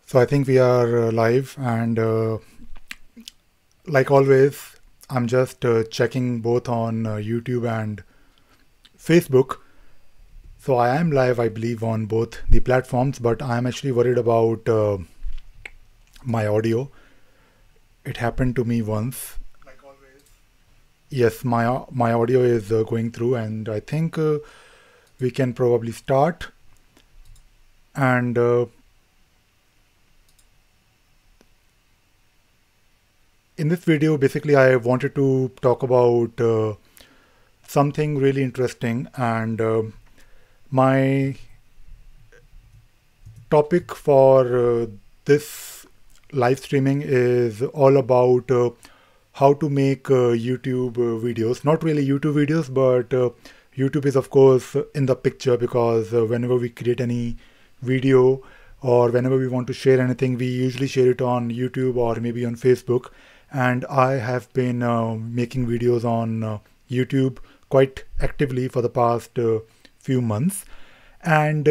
So I think we are live, and like always, I'm just checking both on YouTube and Facebook. So I am live, I believe, on both the platforms, but I'm actually worried about my audio. It happened to me once. Like always. Yes, my audio is going through, and I think we can probably start. And in this video, basically, I wanted to talk about something really interesting, and my topic for this live streaming is all about how to make YouTube videos. Not really YouTube videos, but YouTube is of course in the picture, because whenever we create any video or whenever we want to share anything, we usually share it on YouTube or maybe on Facebook. And I have been making videos on YouTube quite actively for the past few months. And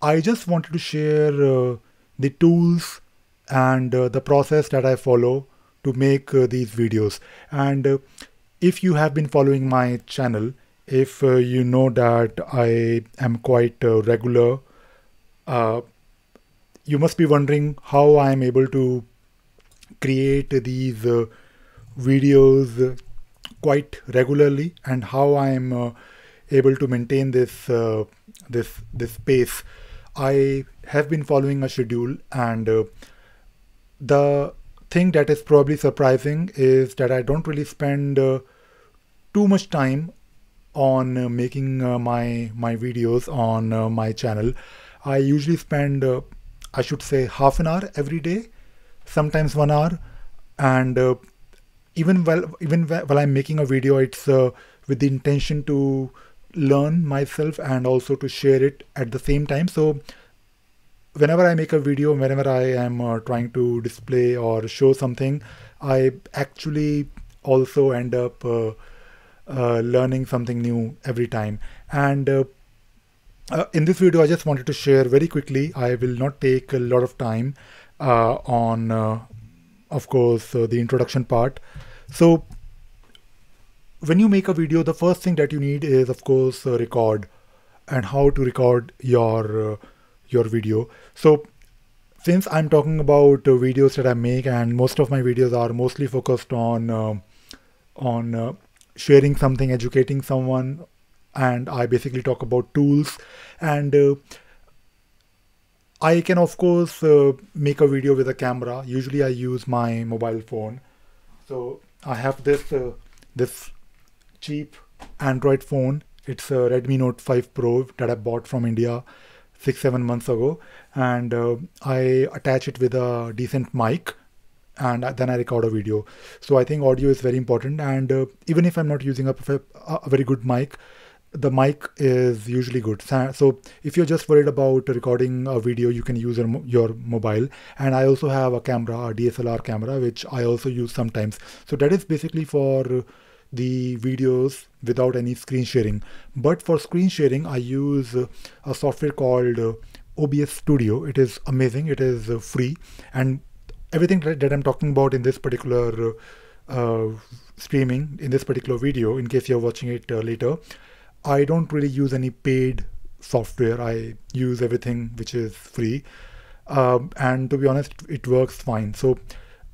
I just wanted to share the tools and the process that I follow to make these videos. And if you have been following my channel, if you know that I am quite regular, you must be wondering how I am able to create these videos quite regularly, and how I am able to maintain this pace. I have been following a schedule, and the thing that is probably surprising is that I don't really spend too much time on making my videos on my channel. I usually spend, I should say, half an hour every day, sometimes 1 hour, and even while I'm making a video, it's with the intention to learn myself and also to share it at the same time. So whenever I make a video, whenever I am trying to display or show something, I actually also end up learning something new every time. And in this video, I just wanted to share very quickly. I will not take a lot of time on, of course, the introduction part. So when you make a video, the first thing that you need is, of course, record, and how to record your video. So since I'm talking about videos that I make, and most of my videos are mostly focused on sharing something, educating someone, and I basically talk about tools. And I can of course make a video with a camera. Usually I use my mobile phone. So I have this cheap Android phone. It's a Redmi Note 5 Pro that I bought from India 6-7 months ago, and I attach it with a decent mic, and then I record a video. So I think audio is very important, and even if I'm not using a very good mic, the mic is usually good. So if you're just worried about recording a video, you can use your mobile. And I also have a camera, a DSLR camera, which I also use sometimes. So that is basically for the videos without any screen sharing. But for screen sharing, I use a software called OBS Studio. It is amazing. It is free, and everything that I'm talking about in this particular streaming, in this particular video, in case you're watching it later, I don't really use any paid software. I use everything which is free, and to be honest, it works fine. So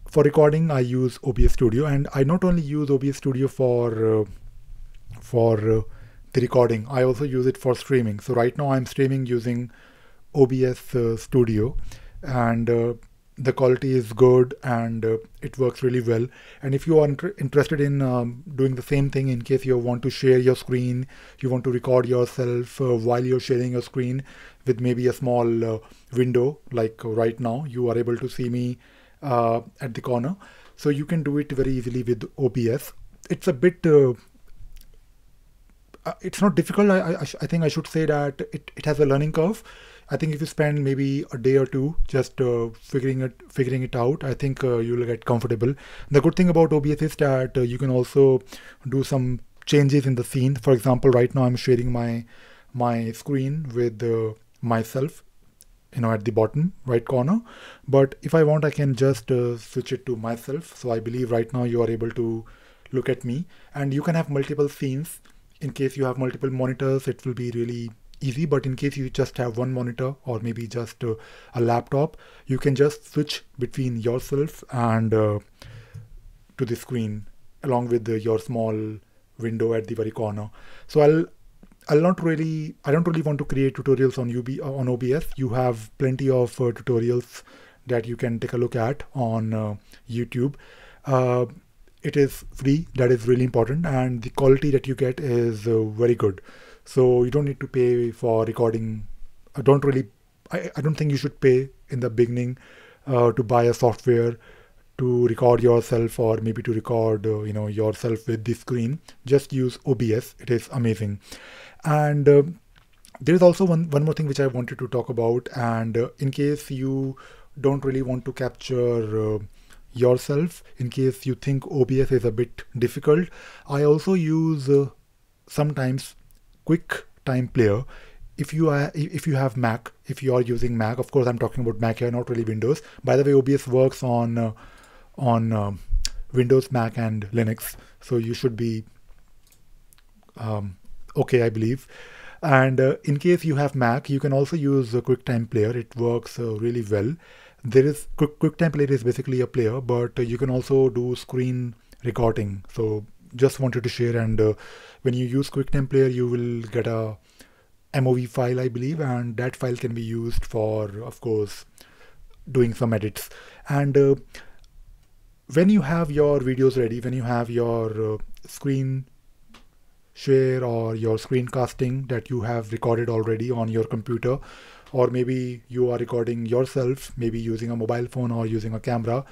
for recording, I use OBS Studio, and I not only use OBS Studio for the recording, I also use it for streaming. So right now I'm streaming using OBS Studio, and the quality is good, and it works really well. And if you are interested in doing the same thing, in case you want to share your screen, you want to record yourself while you're sharing your screen with maybe a small window, like right now you are able to see me at the corner. So you can do it very easily with OBS. It's a bit it's not difficult. I think I should say that it has a learning curve. I think if you spend maybe a day or two just figuring it out, I think you will get comfortable. The good thing about OBS is that you can also do some changes in the scene. For example, right now I'm sharing my screen with myself, at the bottom right corner. But if I want, I can just switch it to myself. So I believe right now you are able to look at me, and you can have multiple scenes. In case you have multiple monitors, it will be really easy. But in case you just have one monitor or maybe just a laptop, you can just switch between yourself and to the screen along with your small window at the very corner. So I don't really want to create tutorials on OBS. You have plenty of tutorials that you can take a look at on YouTube. It is free, that is really important, and the quality that you get is very good. So you don't need to pay for recording. I don't think you should pay in the beginning to buy a software to record yourself, or maybe to record yourself with the screen. Just use OBS. It is amazing. And there is also one more thing which I wanted to talk about. And in case you don't really want to capture yourself, in case you think OBS is a bit difficult, I also use sometimes QuickTime Player. If you have Mac, if you are using Mac, of course I'm talking about Mac here, not really Windows. By the way, OBS works on Windows, Mac, and Linux, so you should be okay, I believe. And in case you have Mac, you can also use QuickTime Player. It works really well. There is QuickTime Player is basically a player, but you can also do screen recording. So just wanted to share. And when you use QuickTime Player, you will get a MOV file, I believe, and that file can be used for, of course, doing some edits. And when you have your videos ready, when you have your screen share or your screencasting that you have recorded already on your computer, or maybe you are recording yourself, maybe using a mobile phone or using a camera,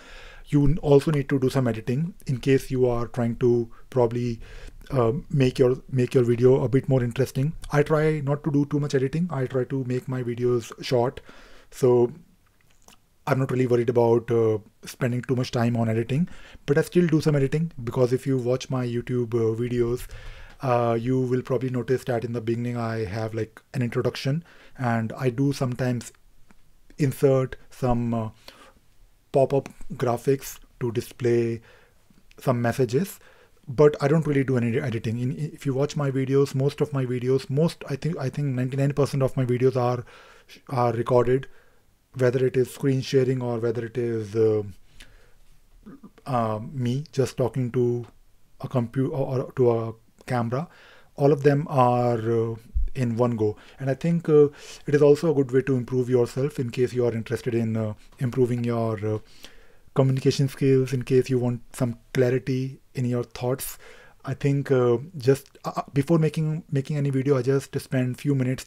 you also need to do some editing in case you are trying to probably make your video a bit more interesting. I try not to do too much editing. I try to make my videos short, so I'm not really worried about spending too much time on editing, but I still do some editing, because if you watch my YouTube videos, you will probably notice that in the beginning I have like an introduction, and I do sometimes insert some pop-up graphics to display some messages, but I don't really do any editing. If you watch my videos, most of my videos, I think 99% of my videos are recorded, whether it is screen sharing or whether it is me just talking to a computer or to a camera. All of them are in one go. And I think it is also a good way to improve yourself in case you are interested in improving your communication skills, in case you want some clarity in your thoughts. I think just before making any video, I just spend few minutes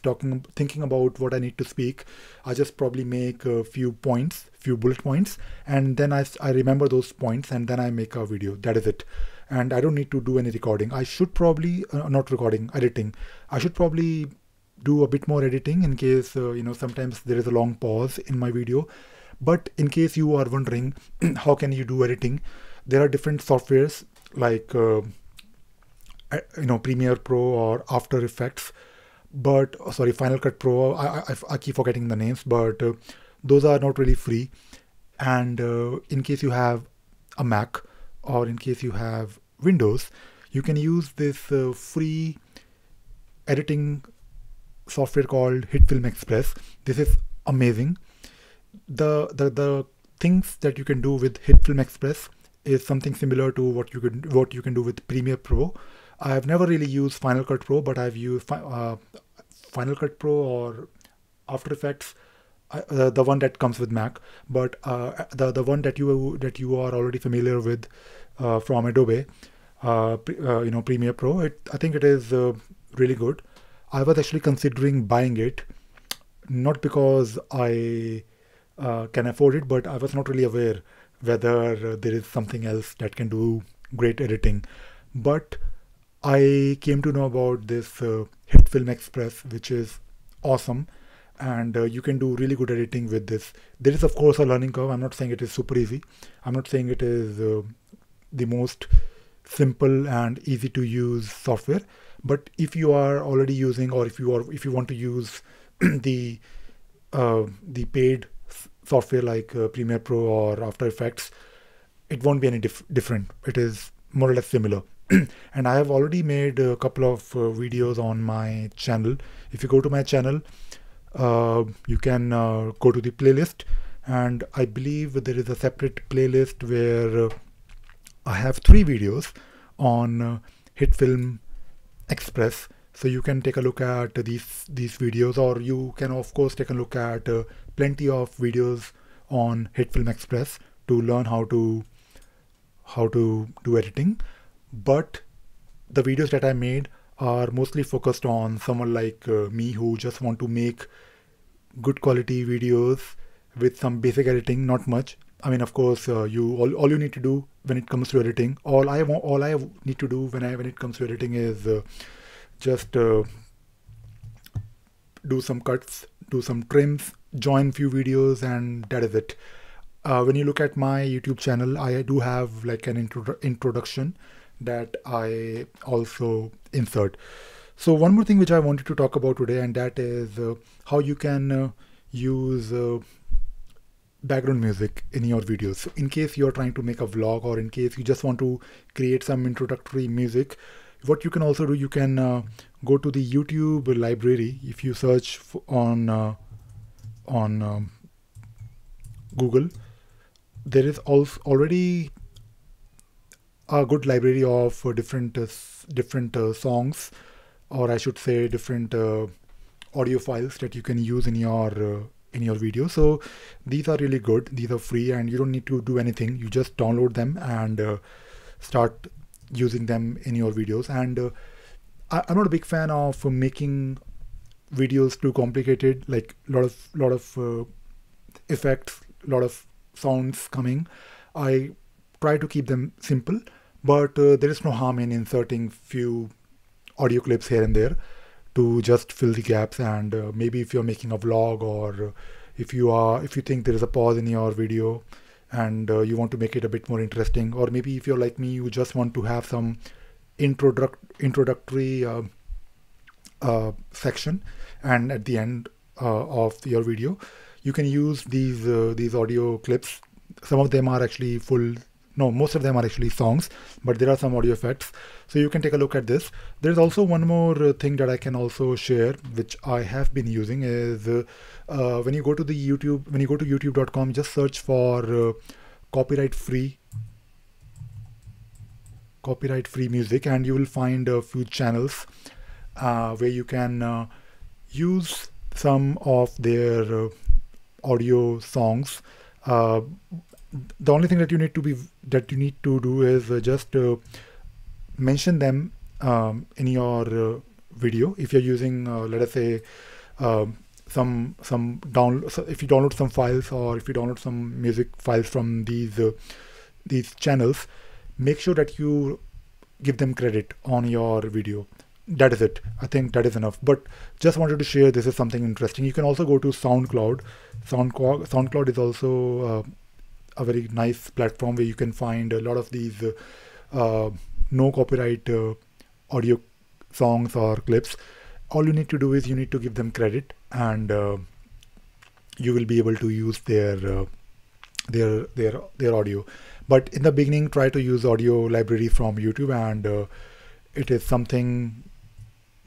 thinking about what I need to speak. I just probably make a few bullet points, and then I remember those points, and then I make a video. That is it. And I don't need to do any recording. I should probably editing. I should probably do a bit more editing in case sometimes there is a long pause in my video. But in case you are wondering how can you do editing, there are different softwares like Premiere Pro or After Effects, but Final Cut Pro. I keep forgetting the names, but those are not really free. And in case you have a Mac, or in case you have Windows, you can use this free editing software called HitFilm Express. This is amazing. The things that you can do with HitFilm Express is something similar to what you can do with Premiere Pro. I have never really used Final Cut Pro, but I've used Final Cut Pro or After Effects, the one that comes with Mac. But the one that you are already familiar with from Adobe, Premiere Pro, I think it is really good. I was actually considering buying it, not because I can afford it, but I was not really aware whether there is something else that can do great editing. But I came to know about this HitFilm Express, which is awesome, and you can do really good editing with this. There is of course a learning curve. I'm not saying it is super easy. I'm not saying it is the most simple and easy to use software, but if you are already using, or if you want to use the the paid software like Premiere Pro or After Effects, it won't be any different. It is more or less similar. And I have already made a couple of videos on my channel. If you go to my channel, you can go to the playlist, and I believe there is a separate playlist where I have 3 videos on HitFilm Express. So you can take a look at these videos, or you can of course take a look at plenty of videos on HitFilm Express to learn how to do editing. But the videos that I made are mostly focused on someone like me, who just want to make good quality videos with some basic editing, not much. I mean, of course, all you need to do when it comes to editing, all I need to do when it comes to editing is just do some cuts, do some trims, join few videos, and that is it. When you look at my YouTube channel, I do have like an introduction that I also insert. So one more thing which I wanted to talk about today, and that is how you can use background music in your videos. So in case you're trying to make a vlog, or in case you just want to create some introductory music, what you can also do, you can go to the YouTube library. If you search on Google, there is also already a good library of different songs, or I should say different audio files that you can use in your video. So these are really good. These are free, and you don't need to do anything. You just download them and start using them in your videos. And I'm not a big fan of making videos too complicated, like lot of effects, lot of sounds coming. I try to keep them simple, but there is no harm in inserting few audio clips here and there to just fill the gaps. And maybe if you're making a vlog, or if you think there is a pause in your video and you want to make it a bit more interesting, or maybe if you're like me, you just want to have some introductory section, and at the end of your video you can use these audio clips. Some of them are actually most of them are actually songs, but there are some audio effects, so you can take a look at this. There's also one more thing that I can also share, which I have been using, is when you go to youtube.com, just search for copyright free music, and you will find a few channels where you can use some of their audio songs. The only thing that you need to do is just mention them in your video. If you're using let us say some download, so if you download some files, or if you download some music files from these channels, make sure that you give them credit on your video. That is it. I think that is enough. But just wanted to share, this is something interesting. You can also go to SoundCloud. SoundCloud is also a very nice platform where you can find a lot of these no copyright audio songs or clips. All you need to do is you need to give them credit, and you will be able to use their audio. But in the beginning, try to use audio library from YouTube, and it is something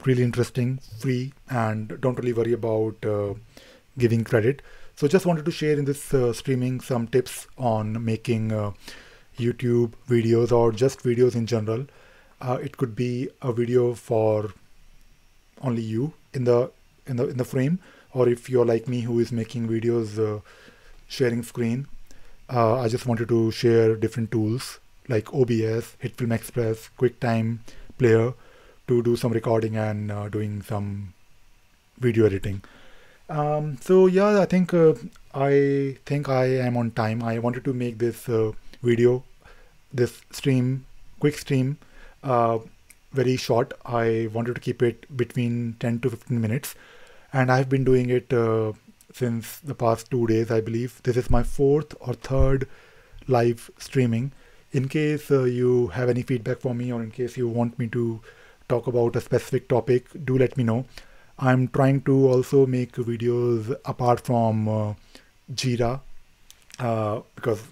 really interesting, free, and don't really worry about giving credit. So just wanted to share in this streaming some tips on making YouTube videos, or just videos in general. It could be a video for only you in the frame, or if you're like me who is making videos sharing screen. I just wanted to share different tools like OBS, HitFilm Express, QuickTime Player to do some recording and doing some video editing. So yeah, I think I am on time. I wanted to make this video, this quick stream, very short. I wanted to keep it between 10 to 15 minutes, and I've been doing it since the past 2 days, I believe. This is my 4th or 3rd live streaming. In case you have any feedback for me, or in case you want me to talk about a specific topic, do let me know. I'm trying to also make videos apart from Jira, because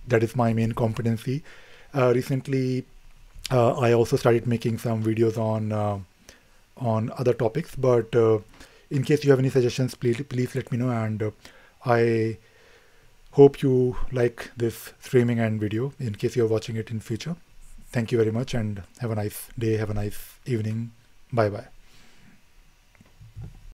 that is my main competency. Recently, I also started making some videos on other topics. But in case you have any suggestions, please let me know. And I hope you like this streaming and video. In case you're watching it in future, thank you very much, and have a nice day. Have a nice evening. Bye bye.